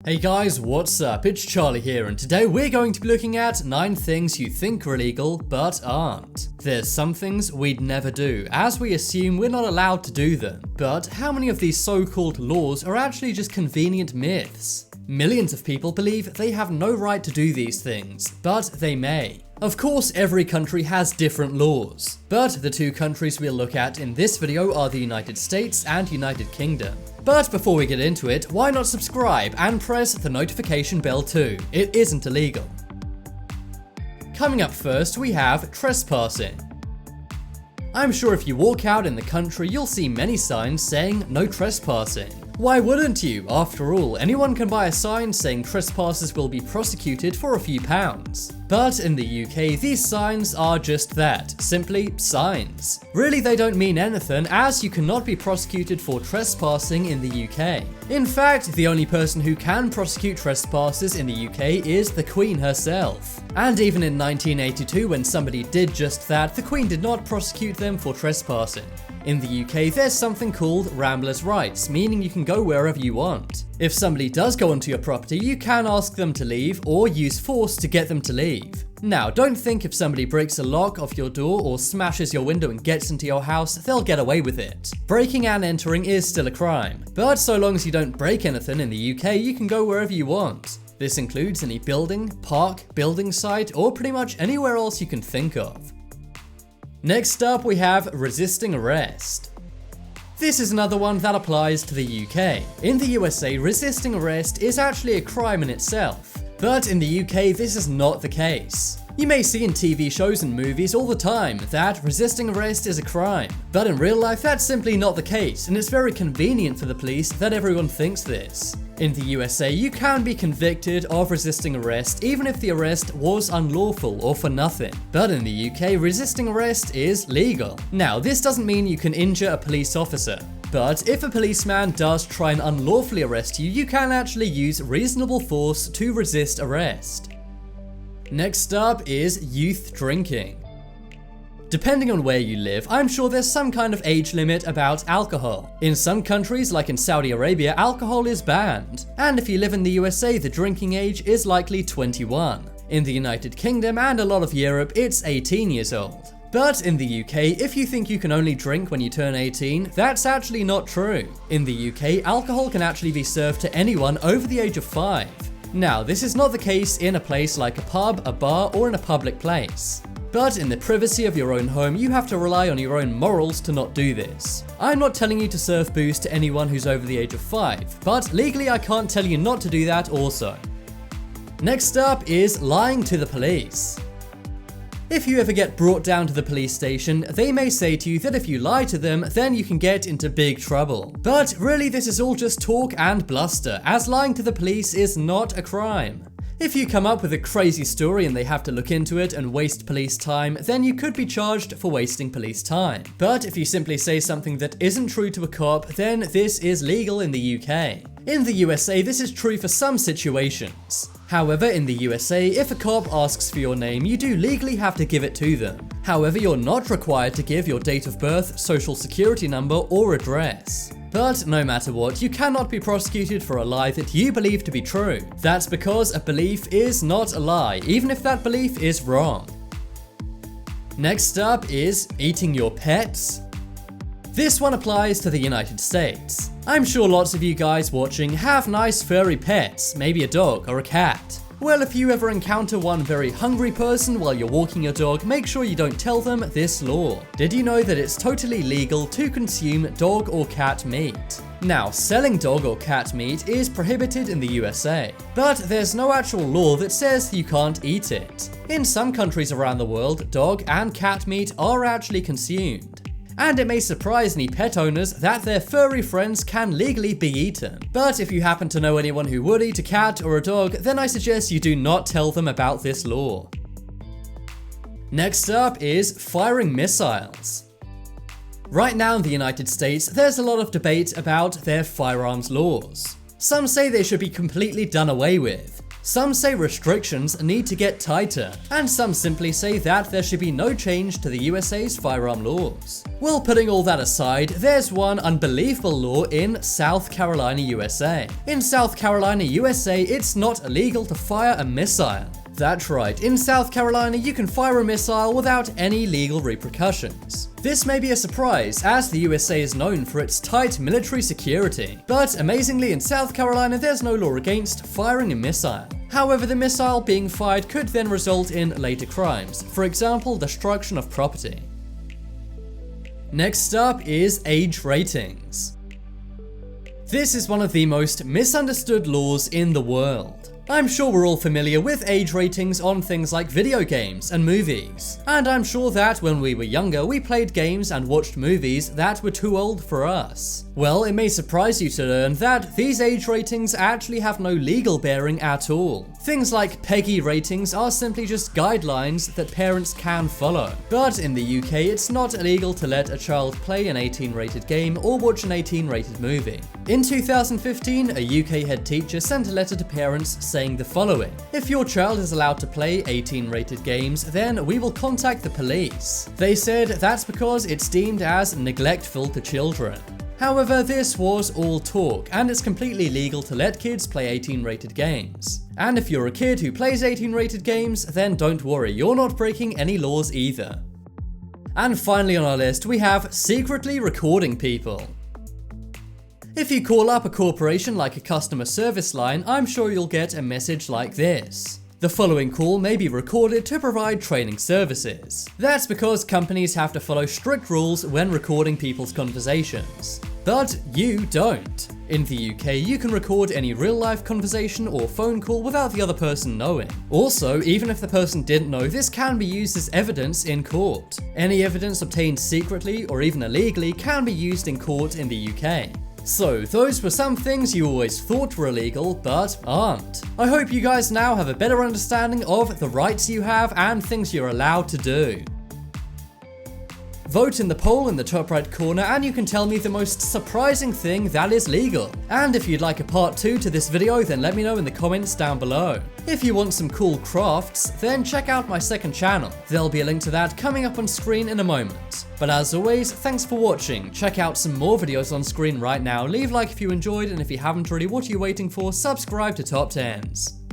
Hey guys, what's up? It's Charlie here, and today we're going to be looking at 9 things you think are illegal but aren't. There's some things we'd never do, as we assume we're not allowed to do them. But how many of these so-called laws are actually just convenient myths? Millions of people believe they have no right to do these things, but they may. Of course, every country has different laws, but the 2 countries we'll look at in this video are the United States and United Kingdom. But before we get into it, why not subscribe and press the notification bell too? It isn't illegal. Coming up first, we have trespassing. I'm sure if you walk out in the country, you'll see many signs saying no trespassing. Why wouldn't you? After all, anyone can buy a sign saying trespassers will be prosecuted for a few pounds. But in the UK, these signs are just that, simply signs. Really, they don't mean anything, as you cannot be prosecuted for trespassing in the UK. In fact, the only person who can prosecute trespassers in the UK is the Queen herself. And even in 1982, when somebody did just that, the Queen did not prosecute them for trespassing. In the UK, there's something called Ramblers' Rights, meaning you can go wherever you want. If somebody does go onto your property, you can ask them to leave or use force to get them to leave. Now, don't think if somebody breaks a lock off your door or smashes your window and gets into your house, they'll get away with it. Breaking and entering is still a crime, but so long as you don't break anything in the UK, you can go wherever you want. This includes any building, park, building site, or pretty much anywhere else you can think of. Next up, we have resisting arrest. This is another one that applies to the UK. In the USA, resisting arrest is actually a crime in itself. But in the UK, this is not the case. You may see in TV shows and movies all the time that resisting arrest is a crime. But in real life, that's simply not the case, and it's very convenient for the police that everyone thinks this. In the USA, you can be convicted of resisting arrest even if the arrest was unlawful or for nothing. But in the UK, resisting arrest is legal. Now, this doesn't mean you can injure a police officer. But if a policeman does try and unlawfully arrest you, you can actually use reasonable force to resist arrest. Next up is youth drinking. Depending on where you live, I'm sure there's some kind of age limit about alcohol. In some countries, like in Saudi Arabia, alcohol is banned. And if you live in the USA, the drinking age is likely 21. In the United Kingdom and a lot of Europe, it's 18 years old. But in the UK, if you think you can only drink when you turn 18, that's actually not true. In the UK, alcohol can actually be served to anyone over the age of 5. Now, this is not the case in a place like a pub, a bar, or in a public place. But in the privacy of your own home, you have to rely on your own morals to not do this. I'm not telling you to serve booze to anyone who's over the age of 5, but legally I can't tell you not to do that also. Next up is lying to the police. If you ever get brought down to the police station, they may say to you that if you lie to them, then you can get into big trouble. But really, this is all just talk and bluster, as lying to the police is not a crime. If you come up with a crazy story and they have to look into it and waste police time, then you could be charged for wasting police time. But if you simply say something that isn't true to a cop, then this is legal in the UK. In the USA, this is true for some situations. However, in the USA, if a cop asks for your name, you do legally have to give it to them. However, you're not required to give your date of birth, social security number, or address. But no matter what, you cannot be prosecuted for a lie that you believe to be true. That's because a belief is not a lie, even if that belief is wrong. Next up is eating your pets. This one applies to the United States. I'm sure lots of you guys watching have nice furry pets, maybe a dog or a cat. Well, if you ever encounter one very hungry person while you're walking your dog, make sure you don't tell them this law. Did you know that it's totally legal to consume dog or cat meat? Now, selling dog or cat meat is prohibited in the USA, but there's no actual law that says you can't eat it. In some countries around the world, dog and cat meat are actually consumed. And it may surprise any pet owners that their furry friends can legally be eaten. But if you happen to know anyone who would eat a cat or a dog, then I suggest you do not tell them about this law. Next up is firing missiles. Right now in the United States, there's a lot of debate about their firearms laws. Some say they should be completely done away with. Some say restrictions need to get tighter, and some simply say that there should be no change to the USA's firearm laws. Well, putting all that aside, there's one unbelievable law in South Carolina, USA. In South Carolina, USA, it's not illegal to fire a missile. That's right, in South Carolina you can fire a missile without any legal repercussions. This may be a surprise, as the USA is known for its tight military security, but amazingly in South Carolina there's no law against firing a missile. However, the missile being fired could then result in later crimes, for example destruction of property. Next up is age ratings. This is one of the most misunderstood laws in the world. I'm sure we're all familiar with age ratings on things like video games and movies. And I'm sure that when we were younger, we played games and watched movies that were too old for us. Well, it may surprise you to learn that these age ratings actually have no legal bearing at all. Things like PEGI ratings are simply just guidelines that parents can follow. But in the UK, it's not illegal to let a child play an 18-rated game or watch an 18-rated movie. In 2015, a UK head teacher sent a letter to parents saying the following: "If your child is allowed to play 18-rated games, then we will contact the police." They said that's because it's deemed as neglectful to children. However, this was all talk, and it's completely legal to let kids play 18-rated games. And if you're a kid who plays 18-rated games, then don't worry, you're not breaking any laws either. And finally on our list, we have secretly recording people. If you call up a corporation like a customer service line, I'm sure you'll get a message like this: "The following call may be recorded to provide training services." That's because companies have to follow strict rules when recording people's conversations. But you don't. In the UK, you can record any real-life conversation or phone call without the other person knowing. Also, even if the person didn't know, this can be used as evidence in court. Any evidence obtained secretly or even illegally can be used in court in the UK. So, those were some things you always thought were illegal, but aren't. I hope you guys now have a better understanding of the rights you have and things you're allowed to do. Vote in the poll in the top right corner and you can tell me the most surprising thing that is legal. And if you'd like a part 2 to this video, then let me know in the comments down below. If you want some cool crafts, then check out my second channel. There'll be a link to that coming up on screen in a moment. But as always, thanks for watching. Check out some more videos on screen right now. Leave a like if you enjoyed, and if you haven't already, what are you waiting for? Subscribe to Top 10s.